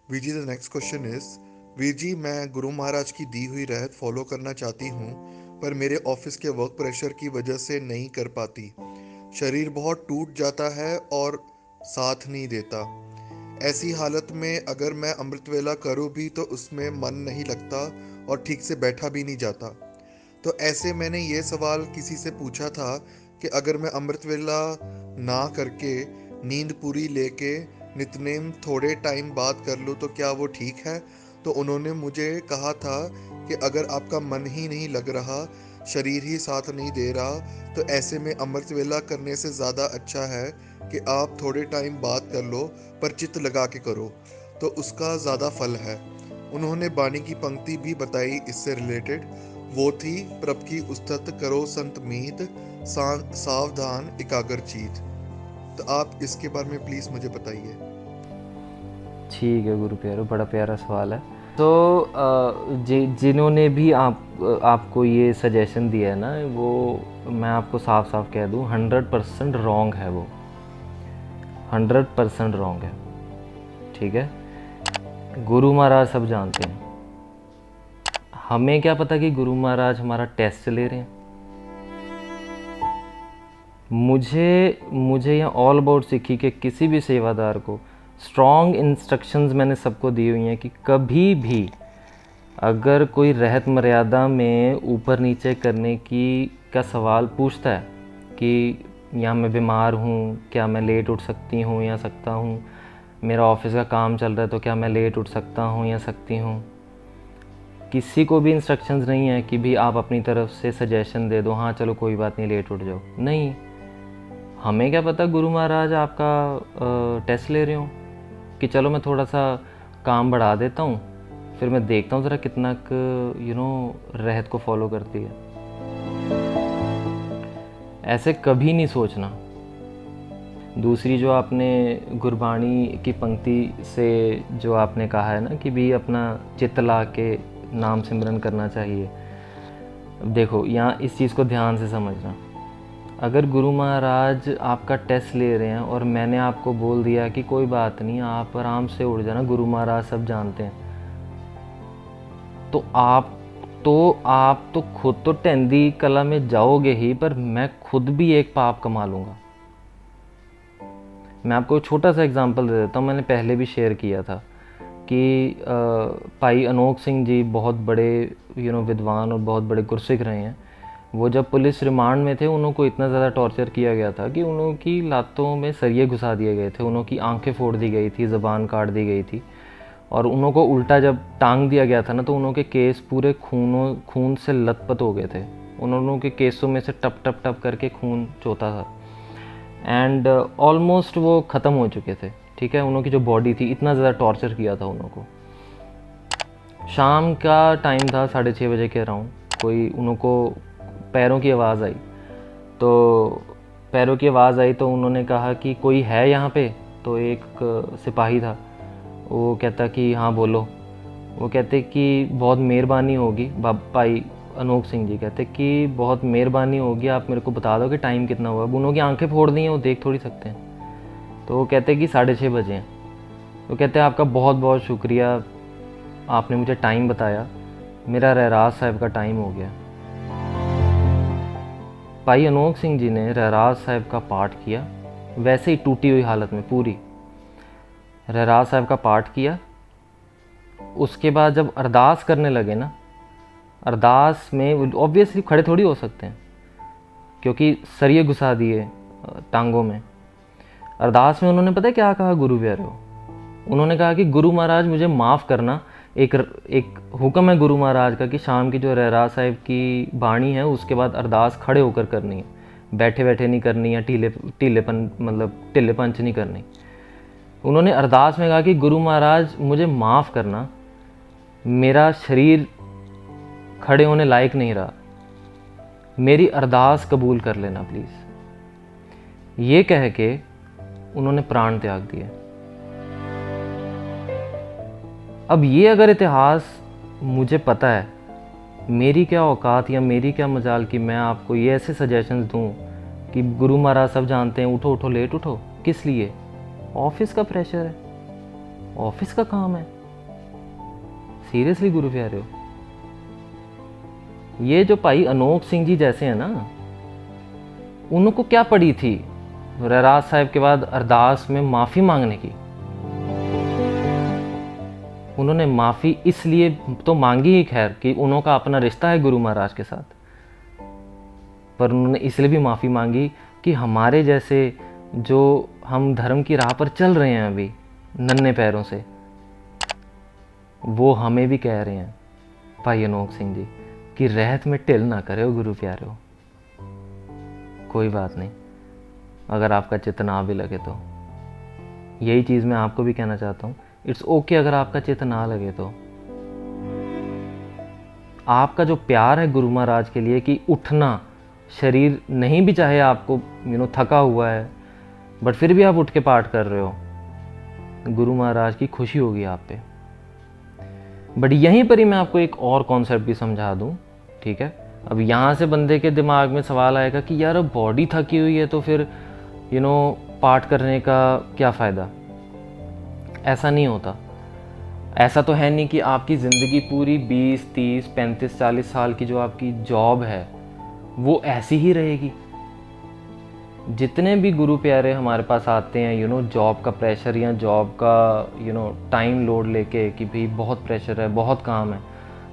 Veer ji, the next question is, Veer ji मैं गुरु महाराज की दी हुई रहत फॉलो करना चाहती हूँ, पर मेरे ऑफिस के वर्क प्रेशर की वजह से नहीं कर पाती। शरीर बहुत टूट जाता है और साथ नहीं देता। ऐसी हालत में अगर मैं अमृत वेला करूँ भी तो उसमें मन नहीं लगता और ठीक से बैठा भी नहीं जाता। तो ऐसे मैंने ये सवाल किसी से पूछा था कि अगर मैं अमृत वेला ना करके नींद पूरी लेके नितनेम थोड़े टाइम बाद कर लूँ तो क्या वो ठीक है। तो उन्होंने मुझे कहा था कि अगर आपका मन ही नहीं लग रहा, शरीर ही साथ नहीं दे रहा, तो ऐसे में अमृत वेला करने से ज़्यादा अच्छा है कि आप थोड़े टाइम बाद कर लो, पर चित्त लगा के करो, तो उसका ज़्यादा फल है। उन्होंने बानी की पंक्ति भी बताई इससे रिलेटेड। वो थी, प्रभ की उस्तत करो संत मीत, सावधान एकाग्र चीत। तो आप इसके बारे में प्लीज़ मुझे बताइए। ठीक है गुरु प्यारो, बड़ा प्यारा सवाल है। तो जिन्होंने भी आपको ये सजेशन दिया है ना, वो मैं आपको साफ साफ कह दूँ, 100% रॉन्ग है वो। 100% रॉन्ग है। ठीक है। गुरु महाराज सब जानते हैं। हमें क्या पता कि गुरु महाराज हमारा टेस्ट ले रहे हैं। मुझे यहाँ ऑल अबाउट सिक्खी के किसी भी सेवादार को स्ट्रॉन्ग इंस्ट्रक्शंस मैंने सबको दी हुई हैं कि कभी भी अगर कोई रहत मर्यादा में ऊपर नीचे करने की का सवाल पूछता है कि या मैं बीमार हूँ, क्या मैं लेट उठ सकती हूँ या सकता हूँ, मेरा ऑफिस का काम चल रहा है तो क्या मैं लेट उठ सकता हूँ या सकती हूँ, किसी को भी इंस्ट्रक्शंस नहीं है कि भी आप अपनी तरफ से सजेशन दे दो, हाँ चलो कोई बात नहीं लेट उठ जाओ। नहीं, हमें क्या पता गुरु महाराज आपका टेस्ट ले रहे हो कि चलो मैं थोड़ा सा काम बढ़ा देता हूँ, फिर मैं देखता हूँ ज़रा कितना रहत को फॉलो करती है। ऐसे कभी नहीं सोचना। दूसरी जो आपने गुरबाणी की पंक्ति से जो आपने कहा है ना कि भी अपना चित्त ला के नाम सिमरन करना चाहिए, देखो यहाँ इस चीज़ को ध्यान से समझना। अगर गुरु महाराज आपका टेस्ट ले रहे हैं और मैंने आपको बोल दिया कि कोई बात नहीं आप आराम से उड़ जाना, गुरु महाराज सब जानते हैं, तो आप तो खुद तो टेंदी कला में जाओगे ही, पर मैं खुद भी एक पाप कमा लूँगा। मैं आपको छोटा सा एग्जांपल दे देता हूँ, मैंने पहले भी शेयर किया था कि भाई अनोख सिंह जी बहुत बड़े विद्वान और बहुत बड़े गुरसिख रहे हैं। वो जब पुलिस रिमांड में थे, उनको इतना ज़्यादा टॉर्चर किया गया था कि उनकी लातों में सरिये घुसा दिए गए थे, उनकी आंखें फोड़ दी गई थी, ज़बान काट दी गई थी, और उनको उल्टा जब टांग दिया गया था ना, तो उनके केस पूरे खून से लथपथ हो गए थे। उन्होंने के केसों में से टप टप टप करके खून चोता था, एंड ऑलमोस्ट वो ख़त्म हो चुके थे। ठीक है, उनकी जो बॉडी थी, इतना ज़्यादा टॉर्चर किया था उनको। शाम का टाइम था, 6:30 बजे के अराउंड, कोई उनको पैरों की आवाज़ आई। तो पैरों की आवाज़ आई तो उन्होंने कहा कि कोई है यहाँ पे। तो एक सिपाही था, वो कहता कि हाँ बोलो। वो कहते कि बहुत मेहरबानी होगी, भाई अनोख सिंह जी कहते कि बहुत मेहरबानी होगी, आप मेरे को बता दो कि टाइम कितना हुआ। अब उन्होंने आंखें फोड़ दी हैं, वो देख थोड़ी सकते हैं। तो वो कहते कि 6:30 बजे हैं। वो कहते हैं आपका बहुत बहुत शुक्रिया, आपने मुझे टाइम बताया, मेरा रहराज साहब का टाइम हो गया। भाई अनोख सिंह जी ने रहराज साहब का पाठ किया, वैसे ही टूटी हुई हालत में पूरी रहराज साहब का पाठ किया। उसके बाद जब अरदास करने लगे ना, अरदास में ऑब्वियसली खड़े थोड़ी हो सकते हैं क्योंकि सरिये घुसा दिए टांगों में। अरदास में उन्होंने पता है क्या कहा गुरु प्यारे? उन्होंने कहा कि गुरु महाराज मुझे माफ़ करना, एक एक हुक्म है गुरु महाराज का कि शाम की जो रहराज साहिब की बाणी है उसके बाद अरदास खड़े होकर करनी है, बैठे बैठे नहीं करनी है, टीलेपन मतलब टिल्ले पंच नहीं करनी। उन्होंने अरदास में कहा कि गुरु महाराज मुझे माफ़ करना, मेरा शरीर खड़े होने लायक नहीं रहा, मेरी अरदास कबूल कर लेना प्लीज़। ये कह के उन्होंने प्राण त्याग दिए। अब ये अगर इतिहास मुझे पता है, मेरी क्या औकात या मेरी क्या मजाल कि मैं आपको ये ऐसे सजेशंस दूं कि गुरु महाराज सब जानते हैं, उठो उठो लेट उठो। किस लिए? ऑफिस का प्रेशर है, ऑफिस का काम है। सीरियसली गुरु प्यारे हो, ये जो भाई अनोख सिंह जी जैसे हैं ना, उनको क्या पड़ी थी रहराज साहब के बाद अरदास में माफ़ी मांगने की। उन्होंने माफ़ी इसलिए तो मांगी ही खैर कि उन्हों का अपना रिश्ता है गुरु महाराज के साथ, पर उन्होंने इसलिए भी माफ़ी मांगी कि हमारे जैसे जो हम धर्म की राह पर चल रहे हैं अभी नन्हे पैरों से, वो हमें भी कह रहे हैं भाई अनोख सिंह जी कि रहत में टिल ना करे हो गुरु प्यारे हो। कोई बात नहीं, अगर आपका चित्त ना भी लगे तो, यही चीज़ मैं आपको भी कहना चाहता हूँ, इट्स ओके अगर आपका चित्त ना लगे तो। आपका जो प्यार है गुरु महाराज के लिए कि उठना, शरीर नहीं भी चाहे आपको थका हुआ है, बट फिर भी आप उठ के पाठ कर रहे हो, गुरु महाराज की खुशी होगी आप पे। बट यहीं पर ही मैं आपको एक और कॉन्सेप्ट भी समझा दूं, ठीक है। अब यहाँ से बंदे के दिमाग में सवाल आएगा कि यार अब बॉडी थकी हुई है तो फिर पाठ करने का क्या फ़ायदा। ऐसा नहीं होता। ऐसा तो है नहीं कि आपकी ज़िंदगी पूरी 20, 30, 35, 40 साल की जो आपकी जॉब है वो ऐसी ही रहेगी। जितने भी गुरु प्यारे हमारे पास आते हैं जॉब का प्रेशर या जॉब का टाइम लोड लेके कि भाई बहुत प्रेशर है, बहुत काम है,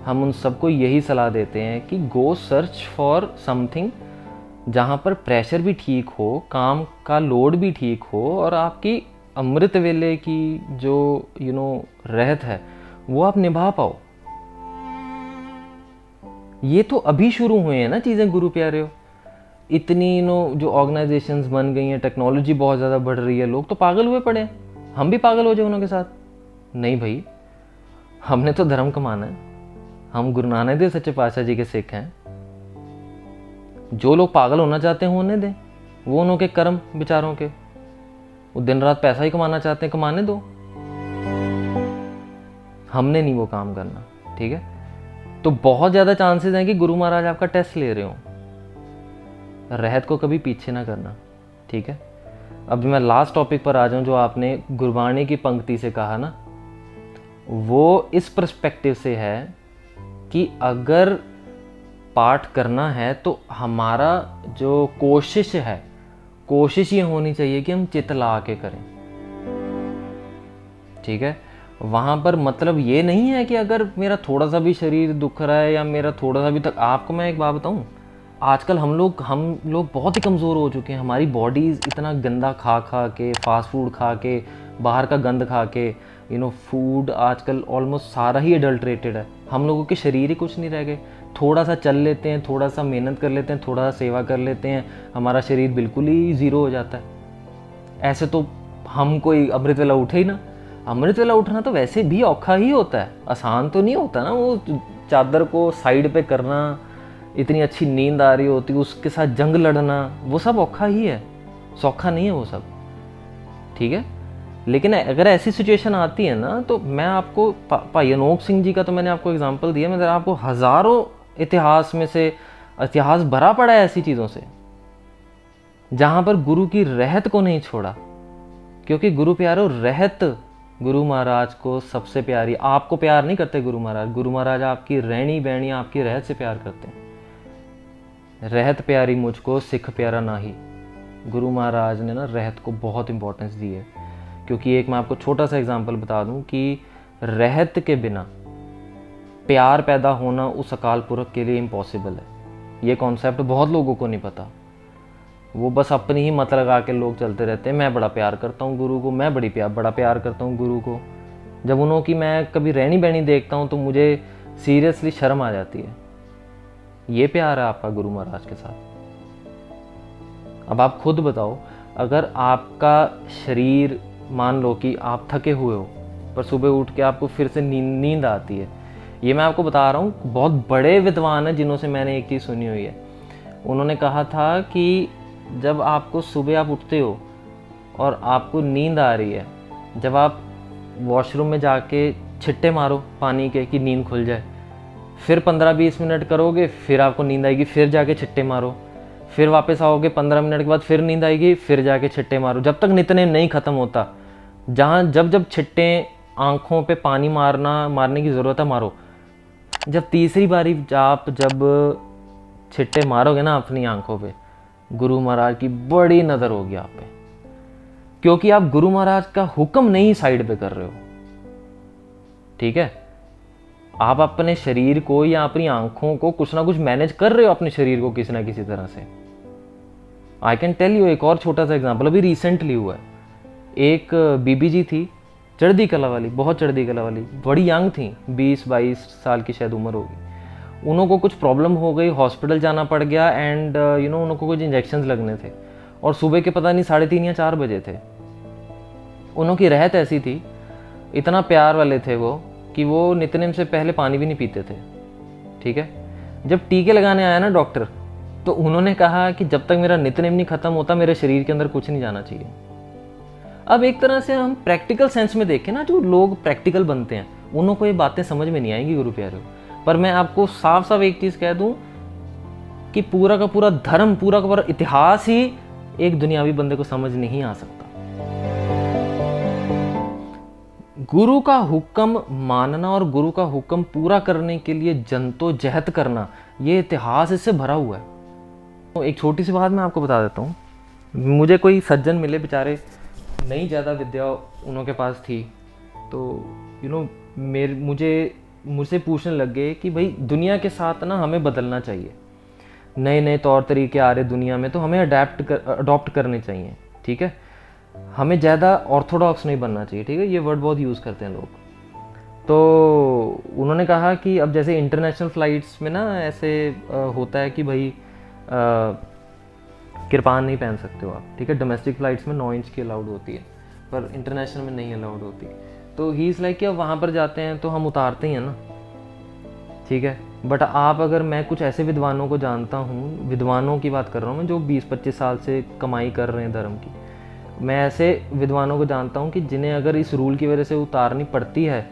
हम उन सबको यही सलाह देते हैं कि गो सर्च फॉर समथिंग जहाँ पर प्रेशर भी ठीक हो, काम का लोड भी ठीक हो और आपकी अमृत वेले की जो रहत है वो आप निभा पाओ। ये तो अभी शुरू हुए हैं ना चीज़ें गुरु प्यारे हो। इतनी जो ऑर्गेनाइजेशंस बन गई हैं, टेक्नोलॉजी बहुत ज़्यादा बढ़ रही है, लोग तो पागल हुए पड़े हैं। हम भी पागल हो जाए उनके साथ? नहीं भाई, हमने तो धर्म कमाना है। हम गुरु नानक देव सच्चे पातशाह जी के सिख हैं। जो लोग पागल होना चाहते हैं होने दें, वो उनके कर्म बेचारों के। वो दिन रात पैसा ही कमाना चाहते हैं, कमाने दो। हमने नहीं वो काम करना, ठीक है। तो बहुत ज़्यादा चांसेस हैं कि गुरु महाराज आपका टेस्ट ले रहे हो। रहत को कभी पीछे ना करना, ठीक है। अब मैं लास्ट टॉपिक पर आ जाऊं, जो आपने गुरबाणी की पंक्ति से कहा ना, वो इस पर्सपेक्टिव से है कि अगर पाठ करना है तो हमारा जो कोशिश है, कोशिश ये होनी चाहिए कि हम चित्त ला के करें, ठीक है। वहाँ पर मतलब ये नहीं है कि अगर मेरा थोड़ा सा भी शरीर दुख रहा है या मेरा थोड़ा सा भी तक, आपको मैं एक बात बताऊँ, आजकल हम लोग बहुत ही कमज़ोर हो चुके हैं। हमारी बॉडीज़ इतना गंदा खा खा के, फास्ट फूड खा के, बाहर का गंद खा के, फूड आजकल ऑलमोस्ट सारा ही एडल्ट्रेटेड है। हम लोगों के शरीर ही कुछ नहीं रह गए। थोड़ा सा चल लेते हैं, थोड़ा सा मेहनत कर लेते हैं, थोड़ा सा सेवा कर लेते हैं, हमारा शरीर बिल्कुल ही ज़ीरो हो जाता है। ऐसे तो हम कोई अमृत वेला उठे ही ना। अमृत वेला उठना तो वैसे भी औखा ही होता है, आसान तो नहीं होता ना। वो चादर को साइड पे करना, इतनी अच्छी नींद आ रही होती, उसके साथ जंग लड़ना, वो सब औखा ही है, सौखा नहीं है वो सब, ठीक है। लेकिन अगर ऐसी सिचुएशन आती है ना, तो मैं आपको भाई अनोख सिंह जी का तो मैंने आपको एग्जांपल दिया, मैं आपको हज़ारों इतिहास में से, इतिहास भरा पड़ा है ऐसी चीज़ों से जहाँ पर गुरु की रहत को नहीं छोड़ा। क्योंकि गुरु प्यारो, रहत गुरु महाराज को सबसे प्यारी। आपको प्यार नहीं करते गुरु महाराज, गुरु महाराज आपकी रहनी बहनी, आपकी रहत से प्यार करते हैं। रहत प्यारी मुझको, सिख प्यारा नाही। गुरु महाराज ने ना रहत को बहुत इंपॉर्टेंस दी है। क्योंकि एक मैं आपको छोटा सा एग्जांपल बता दूं कि रहत के बिना प्यार पैदा होना उस अकाल पुरख के लिए इम्पॉसिबल है। ये कॉन्सेप्ट बहुत लोगों को नहीं पता। वो बस अपनी ही मत लगा के लोग चलते रहते हैं। मैं बड़ा प्यार करता हूँ गुरु को, मैं बड़ा प्यार करता हूँ गुरु को। जब उन्हों की मैं कभी रहनी बहनी देखता हूँ तो मुझे सीरियसली शर्म आ जाती है। ये प्यार है आपका गुरु महाराज के साथ? अब आप खुद बताओ, अगर आपका शरीर, मान लो कि आप थके हुए हो, पर सुबह उठ के आपको फिर से नींद आती है। ये मैं आपको बता रहा हूँ, बहुत बड़े विद्वान हैं जिन्हों से मैंने एक चीज़ सुनी हुई है। उन्होंने कहा था कि जब आपको सुबह आप उठते हो और आपको नींद आ रही है, जब आप वॉशरूम में जाके छिट्टे मारो पानी के कि नींद खुल जाए, फिर 15-20 मिनट करोगे, फिर आपको नींद आएगी, फिर जाके छिट्टे मारो, फिर वापस आओगे 15 मिनट के बाद, फिर नींद आएगी, फिर जाके छिट्टे मारो, जब तक नित्यनेम नहीं ख़त्म होता। जब छिट्टे आंखों पे पानी मारने की ज़रूरत है, मारो। जब तीसरी बारी आप जब छिट्टे मारोगे ना अपनी आंखों पे, गुरु महाराज की बड़ी नज़र होगी आप पे, क्योंकि आप गुरु महाराज का हुक्म नहीं साइड पे कर रहे हो। ठीक है, आप अपने शरीर को या अपनी आंखों को कुछ ना कुछ मैनेज कर रहे हो, अपने शरीर को किसी ना किसी तरह से। आई कैन टेल यू एक और छोटा सा एग्जाम्पल, अभी रिसेंटली हुआ है। एक बीबी जी थी, चढ़दी कला वाली, बहुत चढ़दी कला वाली, बड़ी यंग थी, 20-22 साल की शायद उम्र होगी। उनको कुछ प्रॉब्लम हो गई, हॉस्पिटल जाना पड़ गया, एंड उनको कुछ इंजेक्शन लगने थे, और सुबह के पता नहीं 3:30 या 4 बजे थे। उनकी रहत ऐसी थी, इतना प्यार वाले थे वो, कि वो नित्यनेम से पहले पानी भी नहीं पीते थे। ठीक है, जब टीके लगाने आया ना डॉक्टर, तो उन्होंने कहा कि जब तक मेरा नित्यनेम नहीं खत्म होता मेरे शरीर के अंदर कुछ नहीं जाना चाहिए। अब एक तरह से हम प्रैक्टिकल सेंस में देखें ना, जो लोग प्रैक्टिकल बनते हैं उनको ये बातें समझ में नहीं आएंगी गुरु प्यारे। पर मैं आपको साफ साफ एक चीज़ कह दूं कि पूरा का पूरा धर्म, पूरा का पूरा इतिहास ही एक दुनियावी बंदे को समझ नहीं आ सकता। गुरु का हुक्म मानना और गुरु का हुक्म पूरा करने के लिए जद्दोजहद करना, ये इतिहास इससे भरा हुआ है। तो एक छोटी सी बात मैं आपको बता देता हूँ। मुझे कोई सज्जन मिले, बेचारे नहीं ज़्यादा विद्या उनके पास थी, तो मुझसे पूछने लग गए कि भाई दुनिया के साथ ना हमें बदलना चाहिए, नए नए तौर तरीके आ रहे दुनिया में, तो हमें अडॉप्ट करने चाहिए। ठीक है, हमें ज़्यादा ऑर्थोडॉक्स नहीं बनना चाहिए। ठीक है, ये वर्ड बहुत यूज़ करते हैं लोग। तो उन्होंने कहा कि अब जैसे इंटरनेशनल फ़्लाइट्स में ना ऐसे होता है कि भाई कृपान नहीं पहन सकते हो आप। ठीक है, डोमेस्टिक फ़्लाइट्स में 9 इंच की अलाउड होती है, पर इंटरनेशनल में नहीं अलाउड होती। तो ही इज़ लाइक कि अब वहाँ पर जाते हैं तो हम उतारते हैं ना। ठीक है, बट आप अगर, मैं कुछ ऐसे विद्वानों को जानता हूँ, विद्वानों की बात कर रहा हूँ मैं, जो 20-25 साल से कमाई कर रहे हैं धर्म की, मैं ऐसे विद्वानों को जानता हूँ कि जिन्हें अगर इस रूल की वजह से उतारनी पड़ती है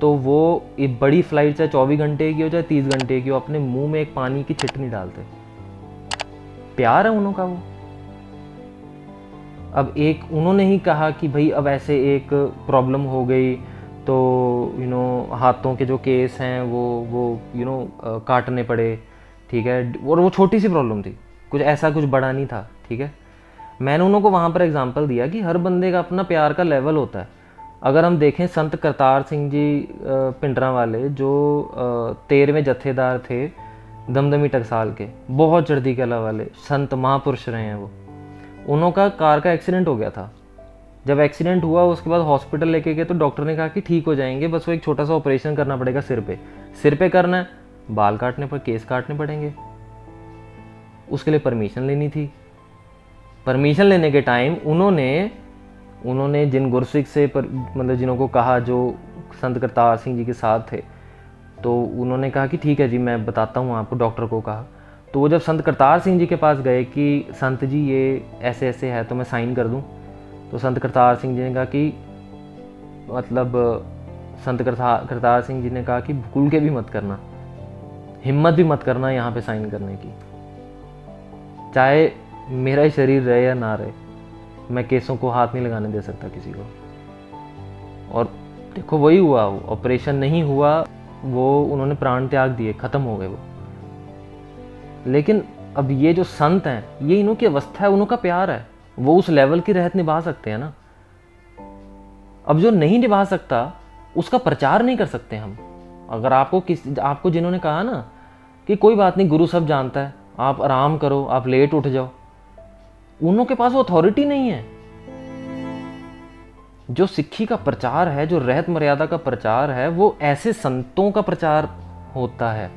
तो वो एक बड़ी फ्लाइट चाहे 24 घंटे की हो चाहे 30 घंटे की हो, अपने मुंह में एक पानी की छिट नहीं डालते। प्यार है उनका वो। अब एक उन्होंने ही कहा कि भाई अब ऐसे एक प्रॉब्लम हो गई तो हाथों के जो केस हैं वो काटने पड़े। ठीक है, और वो छोटी सी प्रॉब्लम थी, कुछ ऐसा कुछ बड़ा नहीं था। ठीक है, मैंने उनको वहाँ पर एग्जांपल दिया कि हर बंदे का अपना प्यार का लेवल होता है। अगर हम देखें संत करतार सिंह जी पिंडरा वाले, जो 13वें जत्थेदार थे दमदमी टकसाल के, बहुत चढ़ती कला वाले संत महापुरुष रहे हैं वो, उनका कार का एक्सीडेंट हो गया था। जब एक्सीडेंट हुआ उसके बाद हॉस्पिटल लेके गए तो डॉक्टर ने कहा कि ठीक हो जाएंगे, बस वो एक छोटा सा ऑपरेशन करना पड़ेगा सिर पे करना है, बाल काटने पर केस काटने पड़ेंगे। उसके लिए परमिशन लेनी थी। परमिशन लेने के टाइम उन्होंने जिन गुरसिख से मतलब जिन्हों कहा, जो संत करतार सिंह जी के साथ थे, तो उन्होंने कहा कि ठीक है जी मैं बताता हूँ आपको, डॉक्टर को कहा। तो वो जब संत करतार सिंह जी के पास गए कि संत जी ये ऐसे ऐसे है तो मैं साइन कर दूँ, तो संत करतार सिंह जी ने कहा कि मतलब संत करतार सिंह जी ने कहा कि भूल के भी मत करना, हिम्मत भी मत करना यहाँ पे साइन करने की, चाहे मेरा ही शरीर रहे या ना रहे, मैं केसों को हाथ नहीं लगाने दे सकता किसी को। और देखो वही हुआ, ऑपरेशन नहीं हुआ, वो उन्होंने प्राण त्याग दिए, ख़त्म हो गए वो। लेकिन अब ये जो संत हैं, ये इन्हों की अवस्था है, उनका प्यार है, वो उस लेवल की रहत निभा सकते हैं ना। अब जो नहीं निभा सकता उसका प्रचार नहीं कर सकते हम। अगर आपको जिन्होंने कहा ना कि कोई बात नहीं, गुरु सब जानता है, आप आराम करो, आप लेट उठ जाओ, उनके पास वो अथॉरिटी नहीं है। जो सिक्खी का प्रचार है, जो रहत मर्यादा का प्रचार है, वो ऐसे संतों का प्रचार होता है।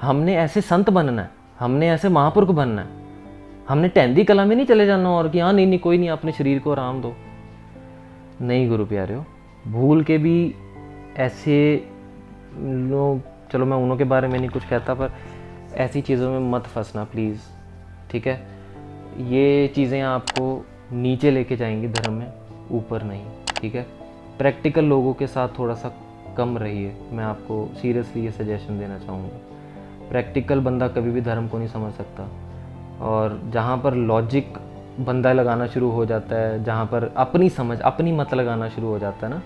हमने ऐसे संत बनना है, हमने ऐसे महापुरुष बनना है। हमने टहंदी कला में नहीं चले जाना और कि हाँ नहीं कोई नहीं, अपने शरीर को आराम दो। नहीं गुरु प्यारे हो, भूल के भी ऐसे लोग, चलो मैं उन्हों के बारे में नहीं कुछ कहता, पर ऐसी चीज़ों में मत फंसना प्लीज़। ठीक है, ये चीज़ें आपको नीचे लेके जाएंगी धर्म में, ऊपर नहीं। ठीक है, प्रैक्टिकल लोगों के साथ थोड़ा सा कम रहिए, मैं आपको सीरियसली ये सजेशन देना चाहूँगा। प्रैक्टिकल बंदा कभी भी धर्म को नहीं समझ सकता, और जहाँ पर लॉजिक बंदा लगाना शुरू हो जाता है, जहाँ पर अपनी समझ, अपनी मत लगाना शुरू हो जाता है ना,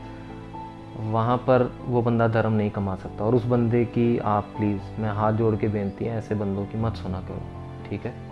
वहाँ पर वो बंदा धर्म नहीं कमा सकता। और उस बंदे की आप प्लीज़, मैं हाथ जोड़ के बेनती है, ऐसे बंदों की मत सुना करो, ठीक है।